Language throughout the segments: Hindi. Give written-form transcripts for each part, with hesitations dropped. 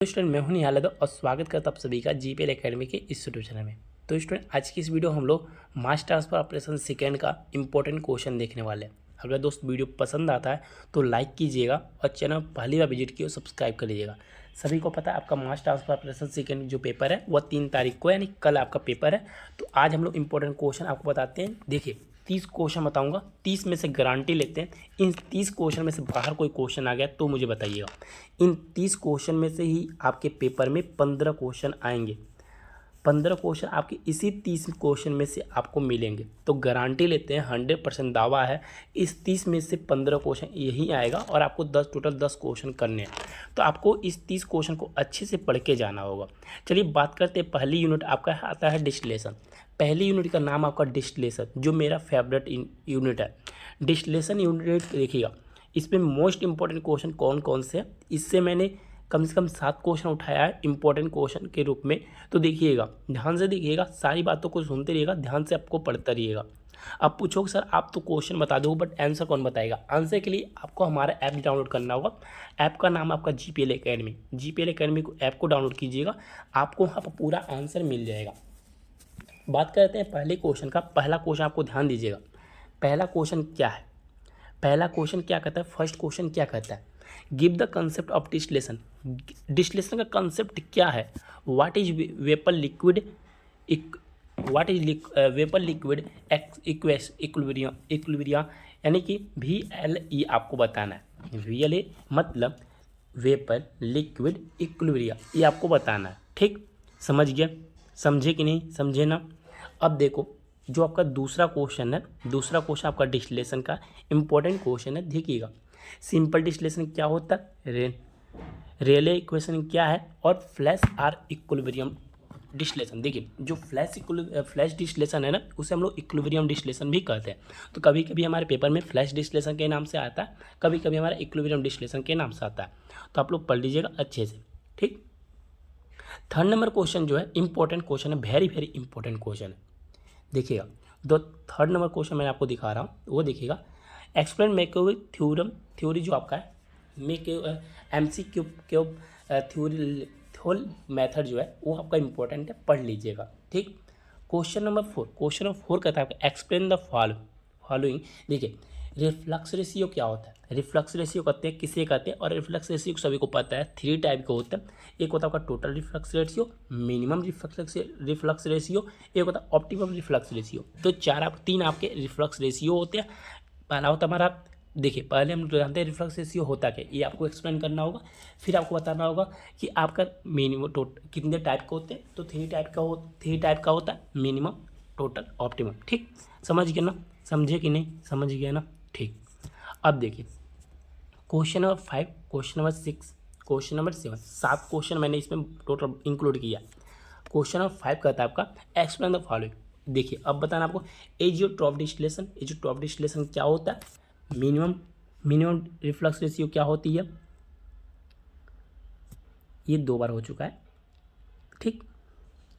तो स्टूडेंट मैं हूं निहाल यादव और स्वागत करता हूं आप सभी का जीपीएल एकेडमी के इस यूट्यूब चैनल में। तो स्टूडेंट आज की इस वीडियो हम लोग मास ट्रांसफर ऑपरेशन सेकेंड का इंपॉर्टेंट क्वेश्चन देखने वाले हैं। अगर दोस्त वीडियो पसंद आता है तो लाइक कीजिएगा और चैनल पहली बार विजिट किए सब्सक्राइब कर लीजिएगा। सभी को पता है आपका मास ट्रांसफर ऑपरेशन सेकेंड जो पेपर है वह 3 तारीख को यानी कल आपका पेपर है। तो आज हम लोग इंपॉर्टेंट क्वेश्चन आपको बताते हैं। देखिए 30 क्वेश्चन बताऊंगा, 30 में से गारंटी लेते हैं इन 30 क्वेश्चन में से बाहर कोई क्वेश्चन आ गया तो मुझे बताइएगा। इन 30 क्वेश्चन में से ही आपके पेपर में 15 क्वेश्चन आएंगे। 15 क्वेश्चन आपके इसी 30 क्वेश्चन में से आपको मिलेंगे। तो गारंटी लेते हैं, 100% दावा है इस 30 में से 15 क्वेश्चन यही आएगा और आपको टोटल 10 क्वेश्चन करने हैं। तो आपको इस 30 क्वेश्चन को अच्छे से पढ़ के जाना होगा। चलिए बात करते हैं। पहली यूनिट आपका आता है डिस्टिलेशन। पहली यूनिट का नाम आपका डिस्टिलेशन, जो मेरा फेवरेट यूनिट है। डिस्टिलेशन यूनिट देखिएगा, इसमें मोस्ट इंपॉर्टेंट क्वेश्चन कौन कौन से हैं। इससे मैंने कम से कम 7 क्वेश्चन उठाया है इंपॉर्टेंट क्वेश्चन के रूप में। तो देखिएगा, ध्यान से देखिएगा, सारी बातों को सुनते रहिएगा, ध्यान से आपको पढ़ते रहिएगा। आप पूछोगे सर आप तो क्वेश्चन बता दो बट आंसर कौन बताएगा। आंसर के लिए आपको हमारा ऐप डाउनलोड करना होगा। ऐप का नाम आपका जीपीएल एकेडमी। जीपीएल एकेडमी को ऐप को डाउनलोड कीजिएगा, आपको वहाँ पर पूरा आंसर मिल जाएगा। बात करते हैं पहले क्वेश्चन का। पहला क्वेश्चन आपको ध्यान दीजिएगा। पहला क्वेश्चन क्या है, पहला क्वेश्चन क्या कहता है, फर्स्ट क्वेश्चन क्या कहता है, give the concept of distillation. Distillation का कंसेप्ट क्या है, what is vapour liquid, what is vapour liquid equilibrium, यानी कि VLE आपको बताना है। VLE मतलब वेपर लिक्विड इक्विलिब्रियम, ये आपको बताना है। ठीक, समझ गया, समझे कि नहीं समझे ना। अब देखो जो आपका दूसरा क्वेश्चन है, दूसरा क्वेश्चन आपका डिस्टिलेशन का इंपॉर्टेंट क्वेश्चन है। देखिएगा, सिंपल डिस्टिलेशन क्या होता है, रेले इक्वेशन क्या है, और फ्लैश आर इक्विलिब्रियम डिस्टिलेशन। देखिए जो फ्लैश डिस्टिलेशन है ना, उसे हम लोग इक्विलिब्रियम डिस्टिलेशन भी कहते हैं। तो कभी कभी हमारे पेपर में फ्लैश डिस्टिलेशन के नाम से आता है, कभी कभी हमारा इक्विलिब्रियम डिस्टिलेशन के नाम से आता है। तो आप लोग पढ़ लीजिएगा अच्छे से। ठीक, थर्ड नंबर क्वेश्चन जो है इंपॉर्टेंट क्वेश्चन है, वेरी वेरी इंपॉर्टेंट क्वेश्चन है। देखिएगा, दो थर्ड नंबर क्वेश्चन मैं आपको दिखा रहा हूँ, वो देखिएगा। एक्सप्लेन मैक्रोवेव थ्योरम, थ्योरी जो आपका है MCQ थ्योरी होल मेथड जो है वो आपका इंपॉर्टेंट है, पढ़ लीजिएगा। ठीक, क्वेश्चन नंबर 4, क्वेश्चन नंबर 4 कहता है एक्सप्लेन द फॉलोइंग। देखिए रिफ्लक्स रेशियो क्या होता है, रिफ्लक्स रेशियो कहते हैं, किसे कहते हैं, और रिफ्लक्स रेशियो सभी को पता है 3 टाइप का होता है। एक होता है आपका total reflux ratio, minimum reflux ratio, एक होता है ऑप्टिमम रिफ्लक्स रेशियो। तो 3 आपके रिफ्लक्स रेशियो होते हैं। पहला होता है हमारा, देखिए पहले हम जानते हैं रिफ्लक्स रेशियो होता क्या, ये आपको एक्सप्लेन करना होगा। फिर आपको बताना होगा कि आपका मिनिमम कितने टाइप का होते हैं। तो 3 टाइप का होता है, मिनिमम, टोटल, ऑप्टिमम। ठीक, समझ गए ना, समझे कि नहीं समझ गया ना। ठीक, अब देखिए question number 5, question number 6, question number 7, 7 question मैंने इसमें टोटल इंक्लूड किया। क्वेश्चन नंबर 5 कहता है आपका एक्सप्लेन द फॉलोइंग। देखिए अब बताना आपको एजियोट्रॉप डिस्टिलेशन। एजियोट्रॉप डिस्टिलेशन क्या होता है, मिनिमम रिफ्लक्स रेशियो क्या होती है, ये 2 बार हो चुका है। ठीक,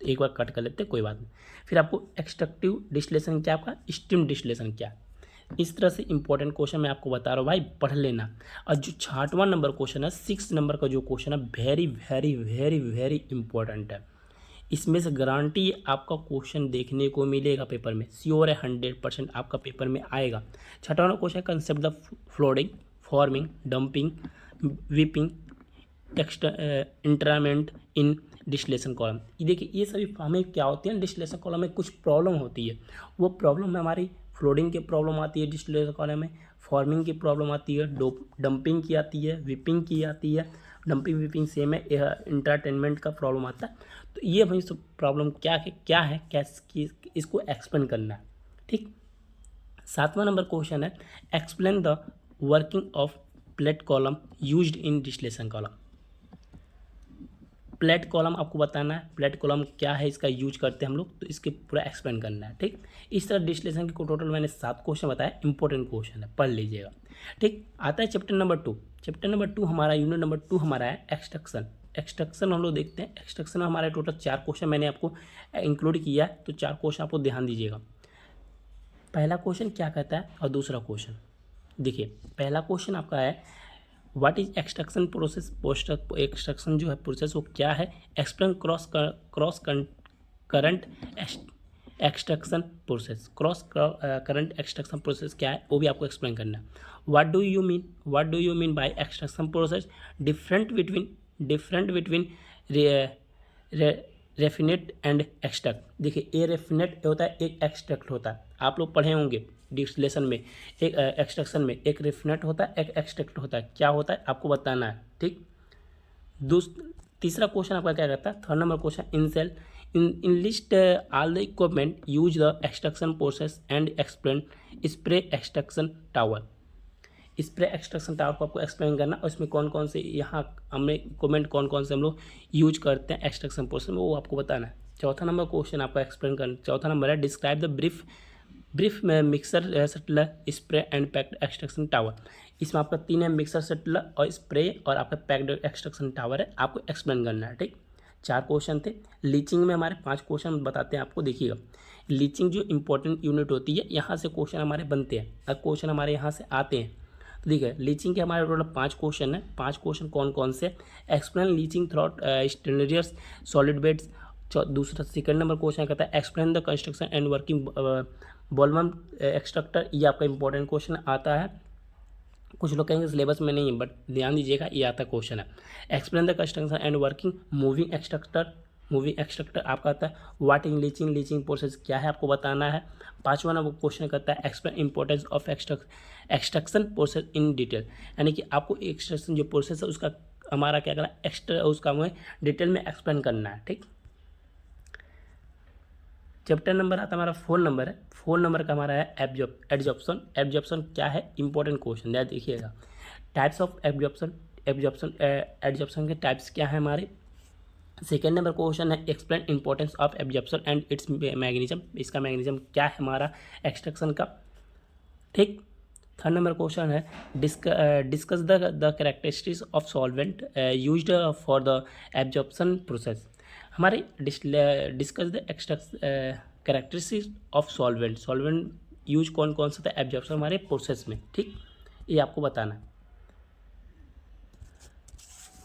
एक बार कट कर लेते हैं, कोई बात नहीं। फिर आपको एक्सट्रक्टिव डिस्टिलेशन क्या, आपका स्टीम डिस्टिलेशन क्या। इस तरह से इंपॉर्टेंट क्वेश्चन मैं आपको बता रहा हूँ भाई, पढ़ लेना। और जो 6वां नंबर क्वेश्चन है, 6 नंबर का जो क्वेश्चन है, very very very very important है। इसमें से गारंटी आपका क्वेश्चन देखने को मिलेगा पेपर में, श्योर है, 100% आपका पेपर में आएगा। 6वां question concept the flooding, foaming, dumping, weeping, entrainment in distillation column. ये देखिए ये सभी हमें क्या होती है, डिस्टिलेशन कॉलम में कुछ प्रॉब्लम होती है। वो प्रॉब्लम में हमारी फ्लोडिंग की प्रॉब्लम आती है, डिस्टिलेशन कॉलम में फॉर्मिंग की प्रॉब्लम आती है, डंपिंग की आती है, विपिंग की आती है। डंपिंग विपिंग सेम है, इंटरटेनमेंट का प्रॉब्लम आता है। तो ये भाई सब प्रॉब्लम क्या है इसको एक्सप्लेन करना है। ठीक, 7वां नंबर क्वेश्चन है explain the working of plate column used in distillation column. Plate column आपको बताना है, प्लेट कॉलम क्या है, इसका यूज करते हैं हम लोग, तो इसके पूरा एक्सप्लेन करना है। ठीक, इस तरह डिस्टिलेशन के टोटल मैंने 7 क्वेश्चन बताया, इंपॉर्टेंट क्वेश्चन है, पढ़ लीजिएगा। ठीक, आता है चैप्टर नंबर 2। चैप्टर नंबर 2 हमारा, यूनिट नंबर 2 हमारा है एक्सट्रक्शन। एक्सट्रक्शन हम लोग देखते हैं। एक्सट्रक्शन में हमारे टोटल 4 क्वेश्चन मैंने आपको इंक्लूड किया है, तो 4 क्वेश्चन आपको ध्यान दीजिएगा। पहला क्वेश्चन क्या कहता है और दूसरा क्वेश्चन देखिए। पहला क्वेश्चन आपका है what is extraction process, post extraction जो है प्रोसेस वो क्या है, explain cross current extraction process, cross current extraction process क्या है वो भी आपको एक्सप्लेन करना है। What do you mean by extraction process, different between raffinate and extract. देखिए ए रेफिनेट होता है, एक एक्सट्रैक्ट होता है, आप लोग पढ़े होंगे डिस्टिलेशन में, एक एक्सट्रैक्शन में एक रेफिनेट होता है, एक एक्सट्रैक्ट होता है, क्या होता है आपको बताना है, ठीक। तीसरा क्वेश्चन आपका क्या कहता है, third number question, in list all the equipment use the extraction process and explain spray extraction tower. Spray extraction tower को आपको एक्सप्लेन करना और इसमें कौन कौन से यहाँ हमने इक्विपमेंट कौन कौन से हम लोग यूज करते हैं एक्सट्रैक्शन प्रोसेस में, वो आपको बताना है। चौथा नंबर क्वेश्चन आपको एक्सप्लेन करना, चौथा नंबर है डिस्क्राइब द ब्रीफ में mixer settler spray and packed extraction tower. इसमें आपका तीन है, मिक्सर सेटलर और स्प्रे और आपका पैक्ड एक्सट्रैक्शन टावर है, आपको एक्सप्लेन करना है, ठीक। चार क्वेश्चन थे। लीचिंग में हमारे 5 क्वेश्चन बताते हैं आपको, देखिएगा। लीचिंग जो इंपॉर्टेंट यूनिट होती है, यहाँ से क्वेश्चन हमारे बनते हैं, अब क्वेश्चन हमारे यहाँ से आते हैं। तो देखिए लीचिंग के हमारे टोटल 5 क्वेश्चन है। 5 क्वेश्चन कौन कौन से, explain leaching throughout stationary solid beds. दूसरा सेकंड नंबर क्वेश्चन कहता है explain the construction and working Bollman extractor. ये आपका इंपॉर्टेंट क्वेश्चन आता है, कुछ लोग कहेंगे सिलेबस में नहीं है, बट ध्यान दीजिएगा ये आता क्वेश्चन है। Explain the construction and working moving extractor आपका आता है। व्हाट इन लीचिंग प्रोसेस क्या है आपको बताना है। पांचवा नंबर क्वेश्चन कहता है explain importance of extraction process in detail, यानी कि आपको एक्सट्रैक्शन जो प्रोसेस है उसका हमारा क्या करना है, एक्स्ट्रा उसका हमें डिटेल में एक्सप्लेन करना है, ठीक। चैप्टर नंबर आता है हमारा 4 नंबर है। 4 नंबर का हमारा है एब्जॉर्प्शन क्या है, इंपॉर्टेंट क्वेश्चन है, देखिएगा। टाइप्स ऑफ एब्जॉर्प्शन के टाइप्स क्या है हमारे। सेकेंड नंबर क्वेश्चन है explain importance of absorption and its mechanism, इसका मैग्नीज्म क्या है हमारा एक्सट्रैक्शन का, ठीक। थर्ड नंबर क्वेश्चन है discuss the characteristics of solvent used for the absorption process. हमारे discuss the characteristics of solvent use कौन कौन सा था एब्जॉर्प्शन हमारे प्रोसेस में, ठीक, ये आपको बताना है।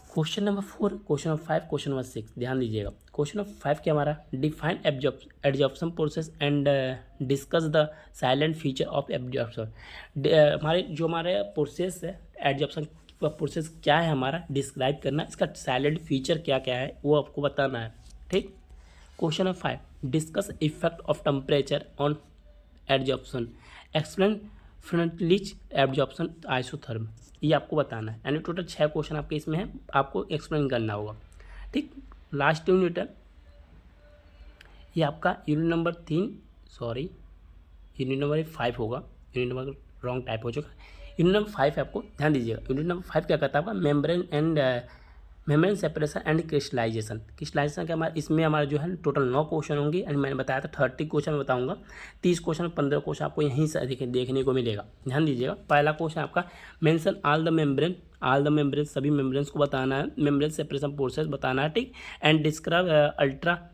Question number 4, question number 5, question number 6, ध्यान दीजिएगा। क्वेश्चन नंबर 5 क्या हमारा, define absorption process and discuss the silent feature of absorption. हमारे प्रोसेस है एब्जॉर्प्शन प्रोसेस क्या है हमारा, डिस्क्राइब करना, इसका साइलेंट फीचर क्या क्या है वो आपको बताना है, ठीक। Question number 5, discuss effect of temperature on absorption, explain Freundlich absorption isotherm, ये आपको बताना है। यानी टोटल 6 क्वेश्चन आपके इसमें है, आपको एक्सप्लेन करना होगा, ठीक। लास्ट यूनिट है ये आपका unit number 3, sorry unit number 5 होगा, यूनिट नंबर रॉन्ग टाइप हो चुका है। यूनिट नंबर 5 है, आपको ध्यान दीजिएगा। यूनिट नंबर 5 क्या कहता है आपका, मेम्ब्रेन सेपरेशन एंड क्रिस्टलाइजेशन का हमारा इसमें हमारा जो है टोटल 9 क्वेश्चन होंगे, एंड मैंने बताया था 30 क्वेश्चन मैं बताऊंगा, 30 क्वेश्चन 15 क्वेश्चन आपको यहीं से देखने को मिलेगा, ध्यान दीजिएगा। पहला क्वेश्चन आपका मेंशन ऑल द मेम्ब्रेन, सभी मेम्ब्रेन्स को बताना है, मेम्ब्रेन सेपरेशन प्रोसेस बताना है, ठीक। And describe ultra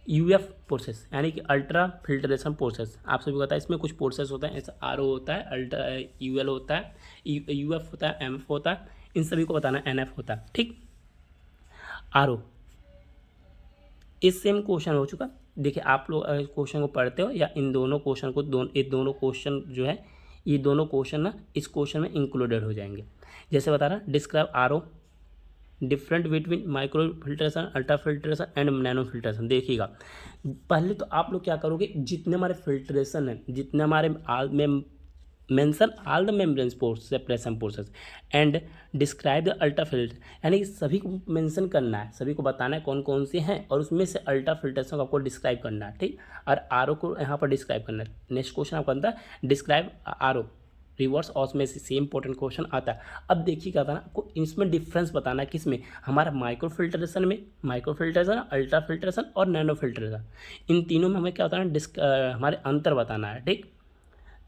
UF process, यानी कि अल्ट्रा फिल्ट्रेशन प्रोसेस, आप सभी को पता है इसमें कुछ प्रोसेस होता है, ऐसा आरओ होता है, अल्ट्रा यूएल होता है, यूएफ होता है, एमएफ होता है, इन सभी को बताना है, एनएफ होता है, ठीक। आरओ इस सेम क्वेश्चन हो चुका। देखिए आप लोग अगर क्वेश्चन को पढ़ते हो या इन दोनों क्वेश्चन को ये दोनों क्वेश्चन जो है, ये दोनों क्वेश्चन ना इस क्वेश्चन में इंक्लूडेड हो जाएंगे। जैसे बता रहा describe RO, different between micro filtration, ultra filtration and nano filtration. देखिएगा पहले तो आप लोग क्या करोगे, जितने हमारे फिल्ट्रेशन है, जितने हमारे mention all the membrane separation process and describe the ultra filter, यानी कि सभी को मेंशन करना है, सभी को बताना है कौन कौन से हैं, और उसमें से अल्ट्रा फिल्ट्रेशन को आपको डिस्क्राइब करना है, ठीक। और आरओ को यहाँ पर डिस्क्राइब करना है। नेक्स्ट क्वेश्चन आपका आता है डिस्क्राइब आरओ रिवर्स ऑस्मोसिस, से इंपॉर्टेंट क्वेश्चन आता है। अब देखिए क्या था ना, आपको इसमें डिफरेंस बताना है, किसमें, हमारा माइक्रो फिल्ट्रेशन में, अल्ट्रा फिल्ट्रेशन और नैनो फिल्ट्रेशन, इन तीनों में हमें क्या होता है हमारे अंतर बताना है, ठीक।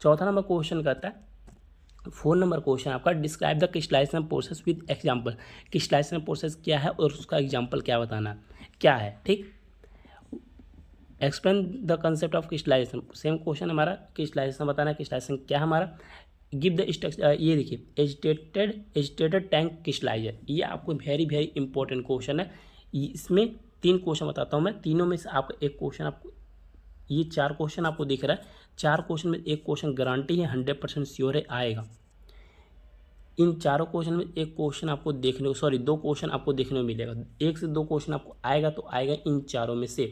चौथा नंबर क्वेश्चन कहता है 4 नंबर क्वेश्चन आपका describe the crystallization process with example, crystallization process क्या है और उसका एग्जांपल क्या बताना क्या है, ठीक। Explain the concept of crystallization, same question हमारा क्रिस्टलाइजेशन बताना है, क्रिस्टलाइजेशन क्या हमारा, गिव द स्ट्रक्चर, ये देखिए एजिटेटेड टैंक क्रिस्टलाइजर, ये आपको वेरी वेरी इंपॉर्टेंट क्वेश्चन है। इसमें 3 क्वेश्चन बताता हूँ मैं, तीनों में से आपका एक क्वेश्चन आपको, ये 4 क्वेश्चन आपको दिख रहा है, 4 क्वेश्चन में एक क्वेश्चन गारंटी है, 100% श्योर है आएगा। इन चारों क्वेश्चन में एक क्वेश्चन आपको देखने को, सॉरी 2 क्वेश्चन आपको देखने को मिलेगा, 1 से 2 क्वेश्चन आपको आएगा तो आएगा इन चारों में से।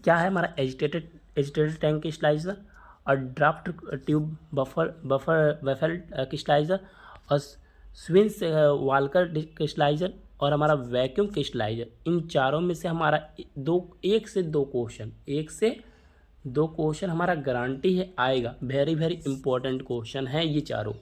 क्या है हमारा एजिटेटेड टैंक क्रिस्टलाइजर और ड्राफ्ट ट्यूब बफल क्रिस्टलाइजर और स्विंस वाल्कर क्रिस्टलाइजर और हमारा वैक्यूम क्रिस्टलाइजर। इन चारों में से हमारा 1 से 2 क्वेश्चन हमारा गारंटी है आएगा। वेरी वेरी इंपॉर्टेंट क्वेश्चन है ये चारों,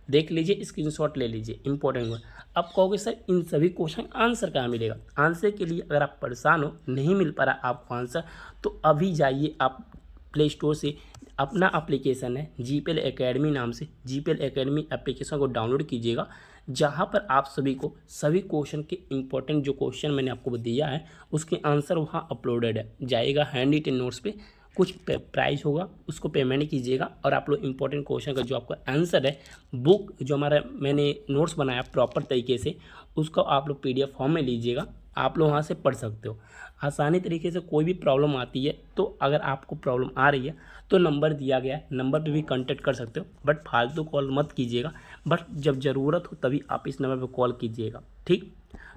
देख लीजिए, स्क्रीनशॉट ले लीजिए, इंपॉर्टेंट क्वेश्चन। अब कहोगे सर इन सभी क्वेश्चन आंसर कहाँ मिलेगा? आंसर के लिए अगर आप परेशान हो, नहीं मिल पा रहा आपको आंसर, तो अभी जाइए आप प्ले स्टोर से, अपना एप्लीकेशन है जीपीएल एकेडमी नाम से, जीपीएल एकेडमी एप्लीकेशन को डाउनलोड कीजिएगा, जहाँ पर आप सभी को सभी क्वेश्चन के इंपॉर्टेंट जो क्वेश्चन मैंने आपको दिया है उसके आंसर वहाँ अपलोडेड है। जाइएगा हैंड रिटन नोट्स पे, कुछ प्राइस होगा उसको पेमेंट कीजिएगा और आप लोग इंपॉर्टेंट क्वेश्चन का जो आपका आंसर है, बुक जो हमारा मैंने नोट्स बनाया प्रॉपर तरीके से, उसको आप लोग PDF फॉर्म में लीजिएगा, आप लोग वहाँ से पढ़ सकते हो आसानी तरीके से। कोई भी प्रॉब्लम आती है तो अगर आपको प्रॉब्लम आ रही है तो नंबर दिया गया है, नंबर पे भी कांटेक्ट कर सकते हो, बट फालतू कॉल मत कीजिएगा, बट जब ज़रूरत हो तभी आप इस नंबर पे कॉल कीजिएगा, ठीक।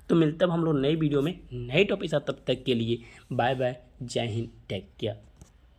तो मिलते हैं हम लोग नई वीडियो में नए टॉपिक साथ, तब तक के लिए बाय बाय, जय हिंद, टेक केयर।